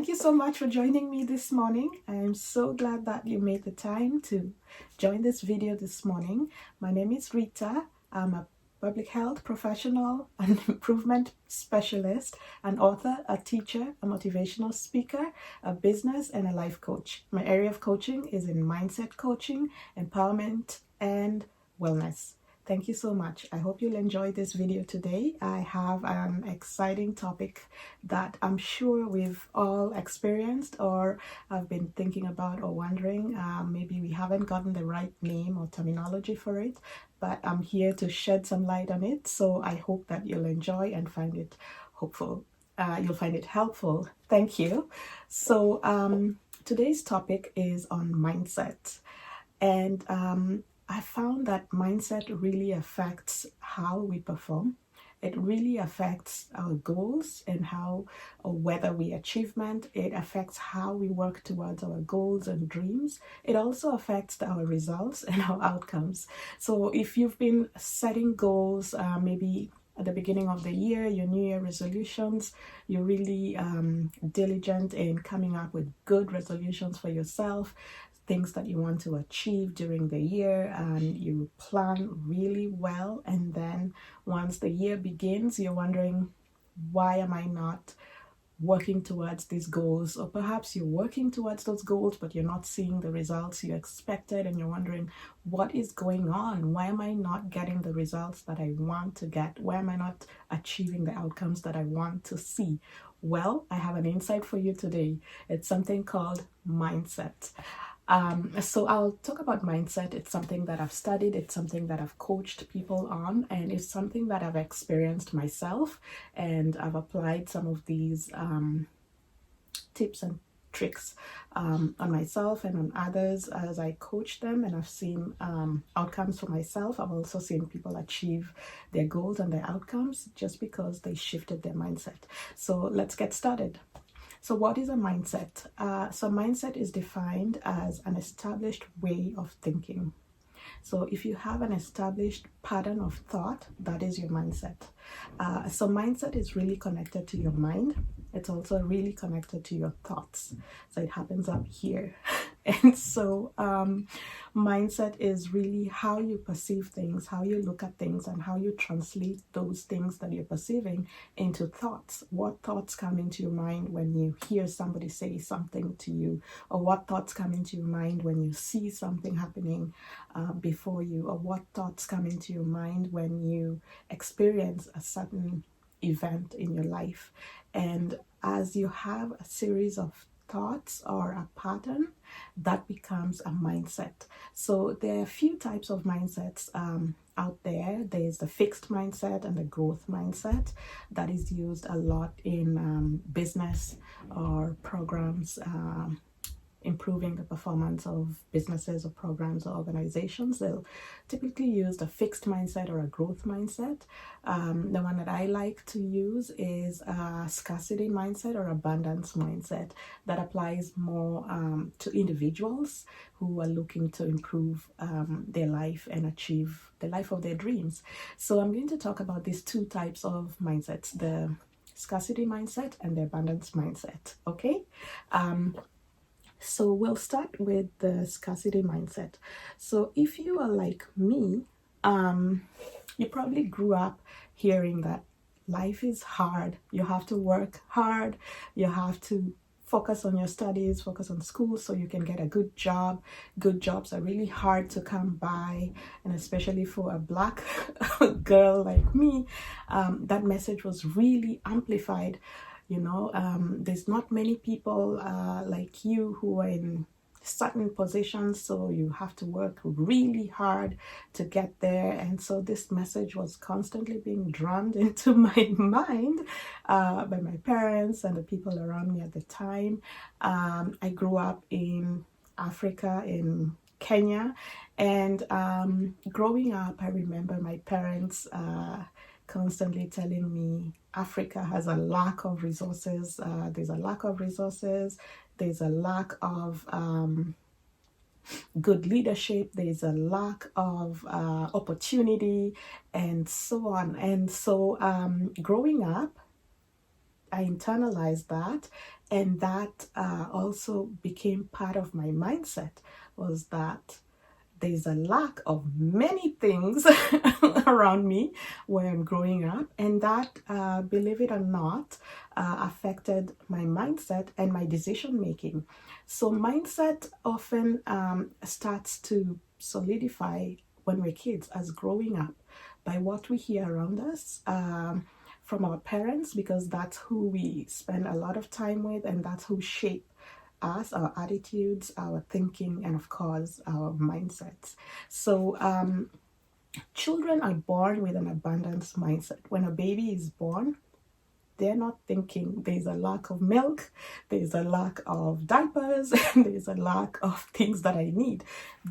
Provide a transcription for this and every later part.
Thank you so much for joining me this morning. I am so glad that you made the time to join this video this morning. My name is Rita. I'm a public health professional, an improvement specialist, an author, a teacher, a motivational speaker, a business, and a life coach. My area of coaching is in mindset coaching, empowerment, and wellness. Thank you so much. I hope you'll enjoy this video today. I have an exciting topic that I'm sure we've all experienced or have been thinking about or wondering. Maybe we haven't gotten the right name or terminology for it, but I'm here to shed some light on it. So I hope that you'll enjoy and find it hopeful. You'll find it helpful. Thank you. So today's topic is on mindset. And I found that mindset really affects how we perform. It really affects our goals and how or whether we achievement. It affects how we work towards our goals and dreams. It also affects our results and our outcomes. So if you've been setting goals, maybe at the beginning of the year, your New Year resolutions, you're really diligent in coming up with good resolutions for yourself, things that you want to achieve during the year, and you plan really well. And then once the year begins, you're wondering, why am I not working towards these goals? Or perhaps you're working towards those goals, but you're not seeing the results you expected, and you're wondering, what is going on? Why am I not getting the results that I want to get? Why am I not achieving the outcomes that I want to see? Well, I have an insight for you today. It's something called mindset. So I'll talk about mindset. It's something that I've studied, it's something that I've coached people on, and it's something that I've experienced myself, and I've applied some of these tips and tricks on myself and on others as I coach them, and I've seen outcomes for myself. I've also seen people achieve their goals and their outcomes just because they shifted their mindset. So let's get started. So what is a mindset? So mindset is defined as an established way of thinking. So if you have an established pattern of thought, that is your mindset. So mindset is really connected to your mind. It's also really connected to your thoughts. So it happens up here. And so mindset is really how you perceive things, how you look at things, and how you translate those things that you're perceiving into thoughts. What thoughts come into your mind when you hear somebody say something to you? Or what thoughts come into your mind when you see something happening before you? Or what thoughts come into your mind when you experience a certain event in your life? And as you have a series of thoughts or a pattern, that becomes a mindset. So there are a few types of mindsets out there. There's the fixed mindset and the growth mindset that is used a lot in business or programs, improving the performance of businesses or programs or organizations. They'll typically use a fixed mindset or a growth mindset. The one that I like to use is a scarcity mindset or abundance mindset that applies more to individuals who are looking to improve their life and achieve the life of their dreams. So I'm going to talk about these two types of mindsets, the scarcity mindset and the abundance mindset. Okay. So we'll start with the scarcity mindset. So if you are like me, you probably grew up hearing that life is hard. You have to work hard. You have to focus on your studies, focus on school so you can get a good job. Good jobs are really hard to come by. And especially for a Black girl like me, that message was really amplified. You know, there's not many people like you who are in certain positions, so you have to work really hard to get there. And so this message was constantly being drummed into my mind by my parents and the people around me at the time. I grew up in Africa, in Kenya, and growing up, I remember my parents constantly telling me Africa has a lack of resources. There's a lack of resources. There's a lack of good leadership. There's a lack of opportunity, and so on. And so growing up, I internalized that, and that also became part of my mindset, was that there's a lack of many things around me where I'm growing up, and that, believe it or not, affected my mindset and my decision making. So mindset often starts to solidify when we're kids, as growing up, by what we hear around us, from our parents, because that's who we spend a lot of time with, and that's who shape us, our attitudes, our thinking, and of course our mindsets. So children are born with an abundance mindset. When a baby is born, they're not thinking there's a lack of milk, there's a lack of diapers, there's a lack of things that I need.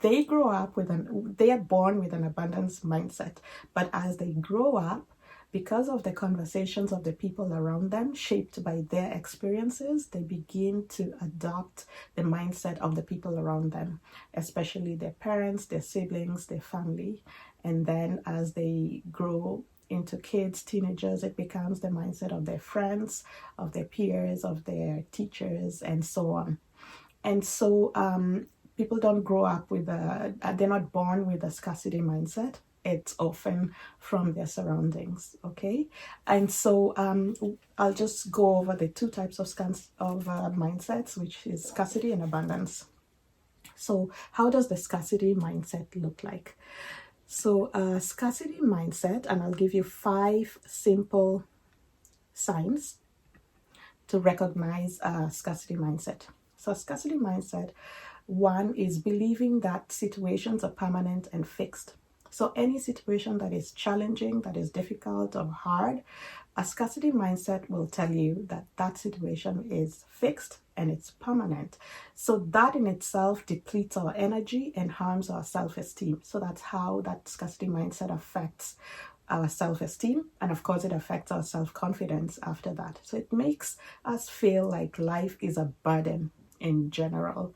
They are born with an abundance mindset. But as they grow up, because of the conversations of the people around them, shaped by their experiences, they begin to adopt the mindset of the people around them, especially their parents, their siblings, their family. And then as they grow into kids, teenagers, it becomes the mindset of their friends, of their peers, of their teachers, and so on. And so people don't grow up with they're not born with a scarcity mindset. It's often from their surroundings, okay? And so I'll just go over the two types of mindsets, which is scarcity and abundance. So how does the scarcity mindset look like? So scarcity mindset, and I'll give you 5 simple signs to recognize a scarcity mindset. So scarcity mindset, 1 is believing that situations are permanent and fixed. So any situation that is challenging, that is difficult or hard, a scarcity mindset will tell you that that situation is fixed and it's permanent. So that in itself depletes our energy and harms our self-esteem. So that's how that scarcity mindset affects our self-esteem, and of course it affects our self-confidence after that. So it makes us feel like life is a burden in general,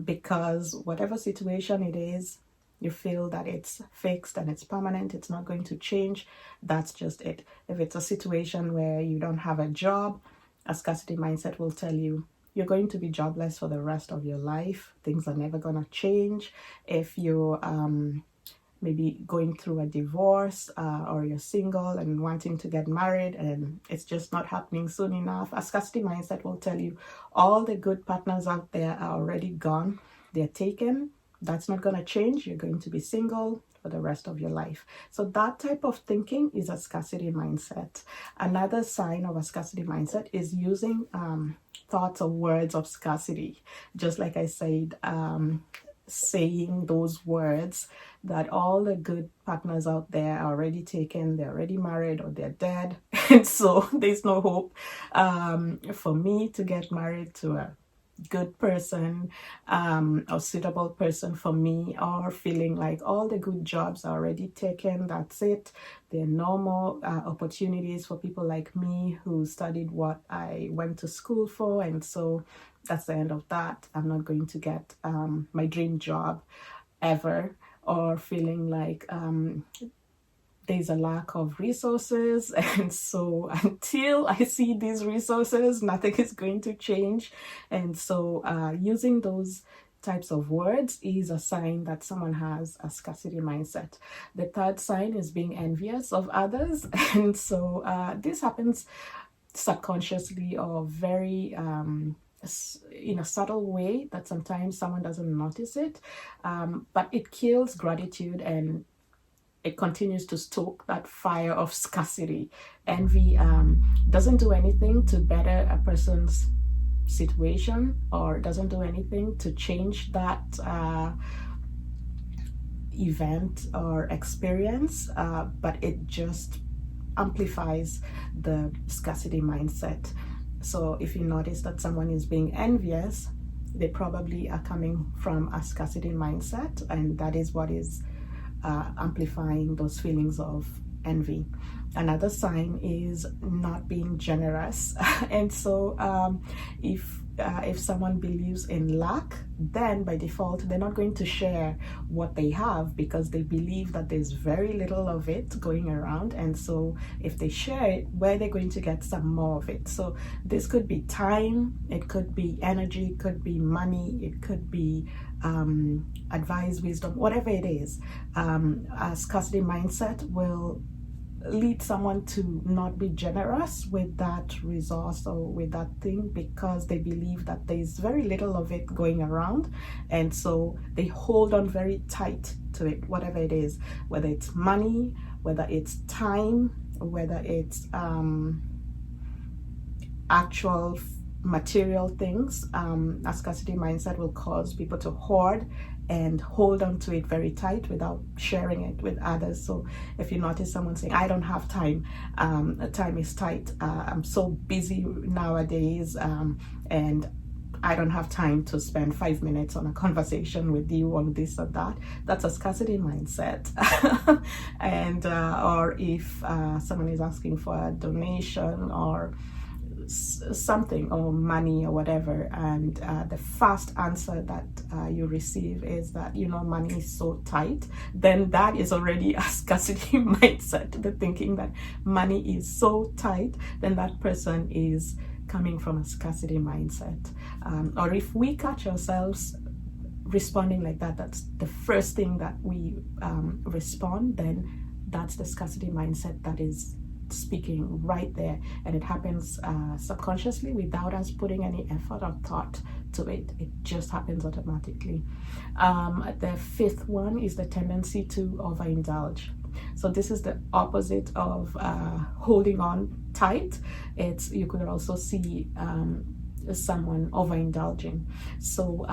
because whatever situation it is, you feel that it's fixed and it's permanent, it's not going to change. That's just it. If it's a situation where you don't have a job, a scarcity mindset will tell you you're going to be jobless for the rest of your life. Things are never going to change. If you're maybe going through a divorce, or you're single and wanting to get married and it's just not happening soon enough, a scarcity mindset will tell you all the good partners out there are already gone. They're taken. That's not going to change. You're going to be single for the rest of your life. So that type of thinking is a scarcity mindset. Another sign of a scarcity mindset is using thoughts or words of scarcity. Just like I said, saying those words that all the good partners out there are already taken, they're already married, or they're dead. And so there's no hope for me to get married to a good person, or suitable person for me, or feeling like all the good jobs are already taken. That's it. There are no more opportunities for people like me who studied what I went to school for, and so that's the end of that. I'm not going to get my dream job ever, or feeling like there's a lack of resources, and so until I see these resources, nothing is going to change. And so using those types of words is a sign that someone has a scarcity mindset. The third sign is being envious of others. And so this happens subconsciously or very in a subtle way that sometimes someone doesn't notice it, but it kills gratitude, and it continues to stoke that fire of scarcity. Envy doesn't do anything to better a person's situation, or doesn't do anything to change that event or experience, but it just amplifies the scarcity mindset. So if you notice that someone is being envious, they probably are coming from a scarcity mindset, and that is what is amplifying those feelings of envy. Another sign is not being generous. And so if someone believes in lack, then by default they're not going to share what they have, because they believe that there's very little of it going around. And so if they share it, where they're going to get some more of it. So this could be time, it could be energy, it could be money, it could be advice, wisdom, whatever it is. A scarcity mindset will lead someone to not be generous with that resource or with that thing, because they believe that there's very little of it going around, and so they hold on very tight to it, whatever it is, whether it's money, whether it's time, whether it's actual material things. A scarcity mindset will cause people to hoard and hold on to it very tight without sharing it with others. So if you notice someone saying, I don't have time, time is tight, I'm so busy nowadays, and I don't have time to spend 5 minutes on a conversation with you on this or that, that's a scarcity mindset. And or if someone is asking for a donation or something, or money or whatever, and the fast answer that you receive is that, you know, money is so tight, then that is already a scarcity mindset. The thinking that money is so tight, then that person is coming from a scarcity mindset. Or if we catch ourselves responding like that, that's the first thing that we respond, then that's the scarcity mindset that is speaking right there, and it happens subconsciously without us putting any effort or thought to it. It just happens automatically. The fifth one is the tendency to overindulge. So this is the opposite of holding on tight. It's, you could also see someone overindulging. So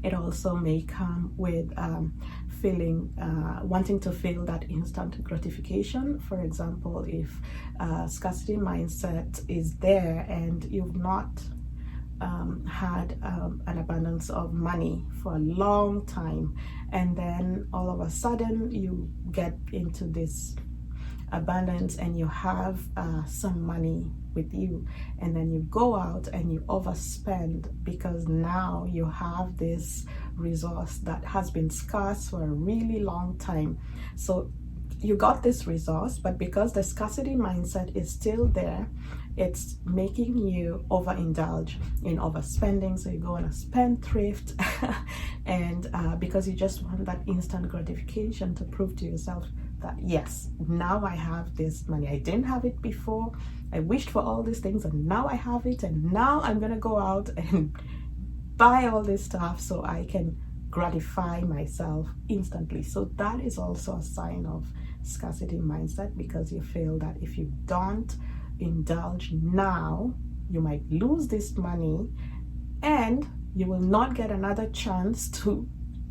it also may come with feeling, wanting to feel that instant gratification. For example, if scarcity mindset is there and you've not had an abundance of money for a long time, and then all of a sudden you get into this abundance and you have some money with you, and then you go out and you overspend because now you have this resource that has been scarce for a really long time. So you got this resource, but because the scarcity mindset is still there, it's making you overindulge in overspending. So you go on a spendthrift and because you just want that instant gratification to prove to yourself that, yes, now I have this money. I didn't have it before. I wished for all these things and now I have it, and now I'm gonna go out and buy all this stuff so I can gratify myself instantly. So that is also a sign of scarcity mindset, because you feel that if you don't indulge now, you might lose this money and you will not get another chance to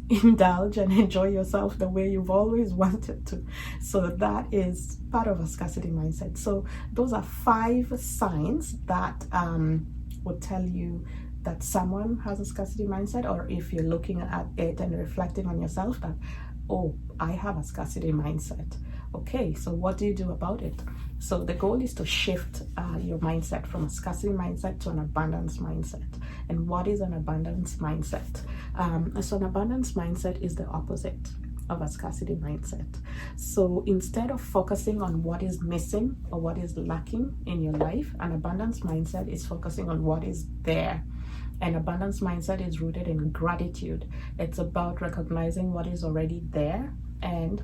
indulge and enjoy yourself the way you've always wanted to. So that is part of a scarcity mindset. So those are 5 signs that would tell you that someone has a scarcity mindset, or if you're looking at it and reflecting on yourself that, oh, I have a scarcity mindset. Okay, so what do you do about it? So the goal is to shift your mindset from a scarcity mindset to an abundance mindset. And what is an abundance mindset? So an abundance mindset is the opposite of a scarcity mindset. So instead of focusing on what is missing or what is lacking in your life, an abundance mindset is focusing on what is there. An abundance mindset is rooted in gratitude. It's about recognizing what is already there and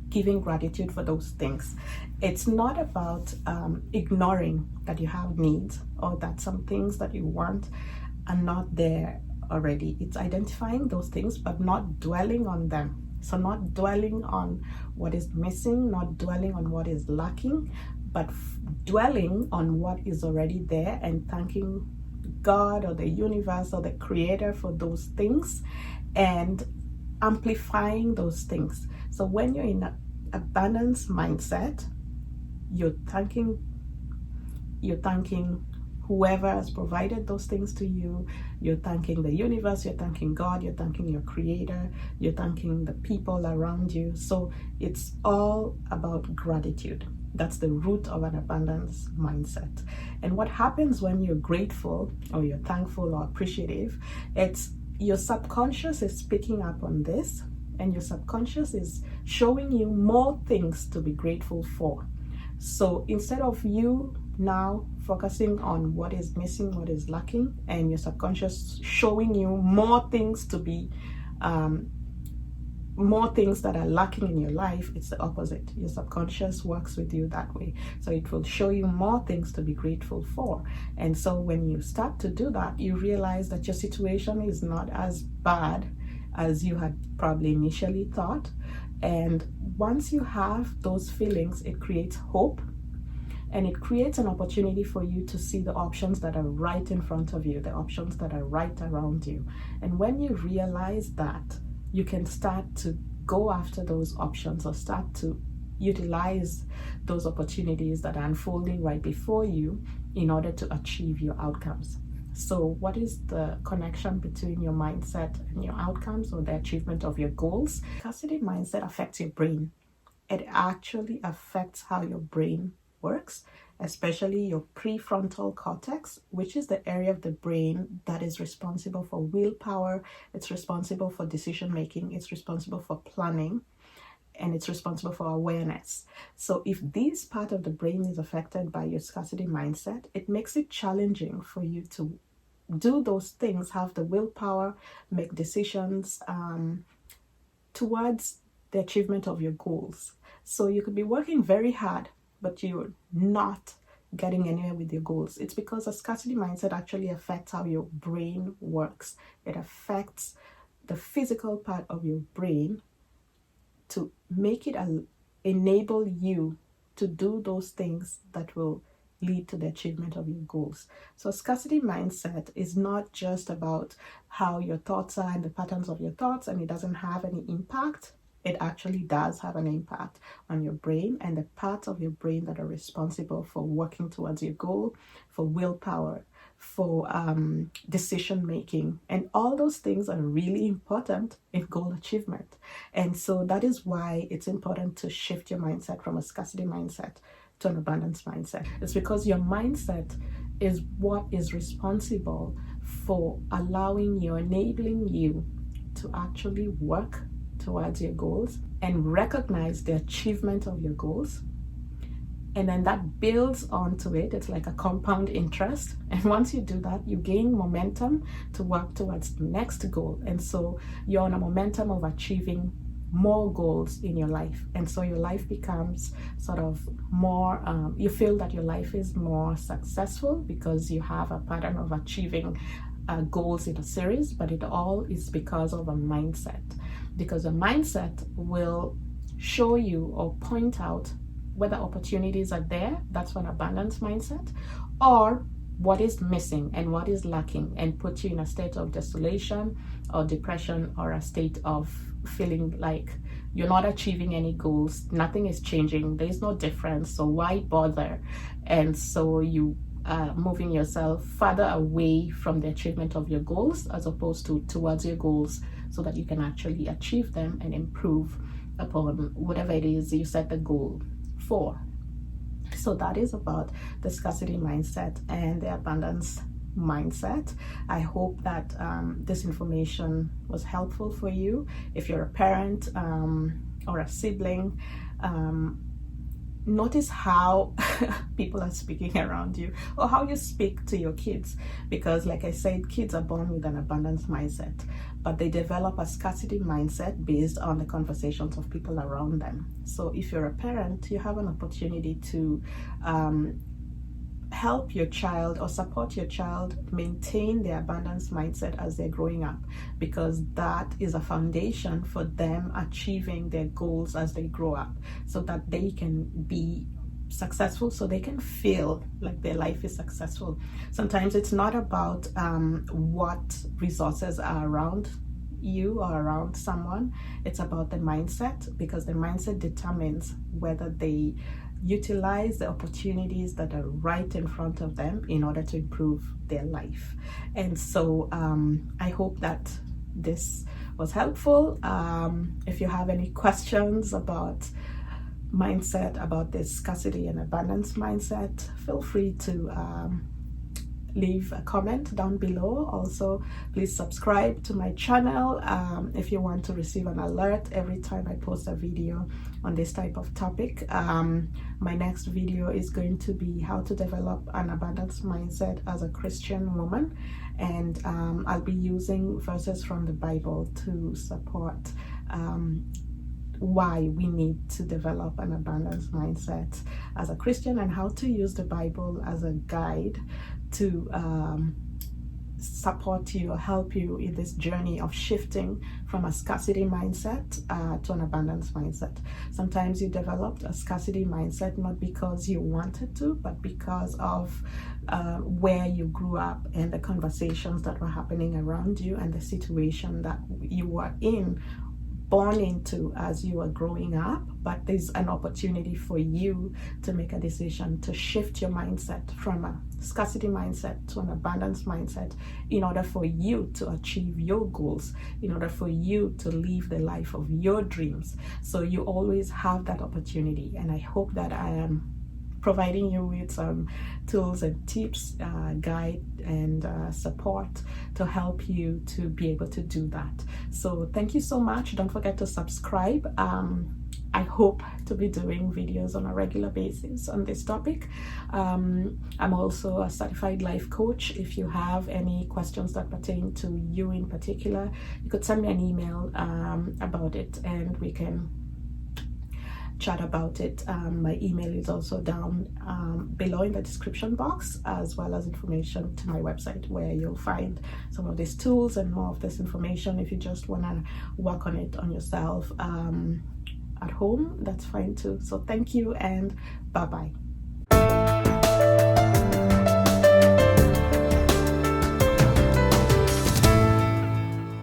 giving gratitude for those things. It's not about ignoring that you have needs or that some things that you want are not there already. It's identifying those things but not dwelling on them. So not dwelling on what is missing, not dwelling on what is lacking, but dwelling on what is already there and thanking God or the universe or the creator for those things and amplifying those things. So when you're in an abundance mindset, you're thanking whoever has provided those things to you, you're thanking the universe, you're thanking God, you're thanking your creator, you're thanking the people around you. So it's all about gratitude. That's the root of an abundance mindset. And what happens when you're grateful or you're thankful or appreciative, it's your subconscious is picking up on this, and your subconscious is showing you more things to be grateful for. So instead of you now focusing on what is missing, what is lacking, and your subconscious showing you more things to be more things that are lacking in your life, it's the opposite. Your subconscious works with you that way. So it will show you more things to be grateful for. And so when you start to do that, you realize that your situation is not as bad as you had probably initially thought. And once you have those feelings, it creates hope, and it creates an opportunity for you to see the options that are right in front of you, the options that are right around you. And when you realize that, you can start to go after those options or start to utilize those opportunities that are unfolding right before you in order to achieve your outcomes. So what is the connection between your mindset and your outcomes or the achievement of your goals? Scarcity mindset affects your brain. It actually affects how your brain works, especially your prefrontal cortex, which is the area of the brain that is responsible for willpower, it's responsible for decision making, it's responsible for planning, and it's responsible for awareness. So if this part of the brain is affected by your scarcity mindset, it makes it challenging for you to do those things, have the willpower, make decisions towards the achievement of your goals. So you could be working very hard, but you're not getting anywhere with your goals. It's because a scarcity mindset actually affects how your brain works. It affects the physical part of your brain to make it enable you to do those things that will lead to the achievement of your goals. So scarcity mindset is not just about how your thoughts are and the patterns of your thoughts, and it doesn't have any impact. It actually does have an impact on your brain and the parts of your brain that are responsible for working towards your goal, for willpower, for decision making. And all those things are really important in goal achievement. And so that is why it's important to shift your mindset from a scarcity mindset to an abundance mindset. It's because your mindset is what is responsible for allowing you, enabling you to actually work towards your goals and recognize the achievement of your goals. And then that builds onto it. It's like a compound interest. And once you do that, you gain momentum to work towards the next goal. And so you're on a momentum of achieving more goals in your life. And so your life becomes sort of more, you feel that your life is more successful because you have a pattern of achieving goals in a series, but it all is because of a mindset. Because a mindset will show you or point out whether opportunities are there, that's an abundance mindset, or what is missing and what is lacking, and put you in a state of desolation or depression, or a state of feeling like you're not achieving any goals, nothing is changing, there's no difference, so why bother? And so you moving yourself further away from the achievement of your goals as opposed to towards your goals, so that you can actually achieve them and improve upon whatever it is you set the goal for. So that is about the scarcity mindset and the abundance mindset. I hope that this information was helpful for you. If you're a parent or a sibling, notice how people are speaking around you, or how you speak to your kids, because like I said, kids are born with an abundance mindset, but they develop a scarcity mindset based on the conversations of people around them. So if you're a parent, you have an opportunity to help your child or support your child maintain their abundance mindset as they're growing up, because that is a foundation for them achieving their goals as they grow up, so that they can be successful, so they can feel like their life is successful. Sometimes it's not about what resources are around you or around someone, it's about the mindset, because the mindset determines whether they utilize the opportunities that are right in front of them in order to improve their life. And so I hope that this was helpful. If you have any questions about mindset, about this scarcity and abundance mindset, feel free to leave a comment down below. Also, please subscribe to my channel if you want to receive an alert every time I post a video on this type of topic. My next video is going to be how to develop an abundance mindset as a Christian woman, and I'll be using verses from the Bible to support why we need to develop an abundance mindset as a Christian, and how to use the Bible as a guide to support you or help you in this journey of shifting from a scarcity mindset to an abundance mindset. Sometimes you developed a scarcity mindset not because you wanted to, but because of where you grew up and the conversations that were happening around you and the situation that you were born into as you were growing up. But there's an opportunity for you to make a decision to shift your mindset from a scarcity mindset to an abundance mindset in order for you to achieve your goals, in order for you to live the life of your dreams. So you always have that opportunity, and I hope that I am providing you with some tools and tips, guide and support to help you to be able to do that. So thank you so much. Don't forget to subscribe. I hope to be doing videos on a regular basis on this topic. I'm also a certified life coach. If you have any questions that pertain to you in particular, you could send me an email about it, and we can chat about it. My email is also down below in the description box, as well as information to my website where you'll find some of these tools and more of this information. If you just want to work on it on yourself at home, that's fine too. So thank you, and bye bye.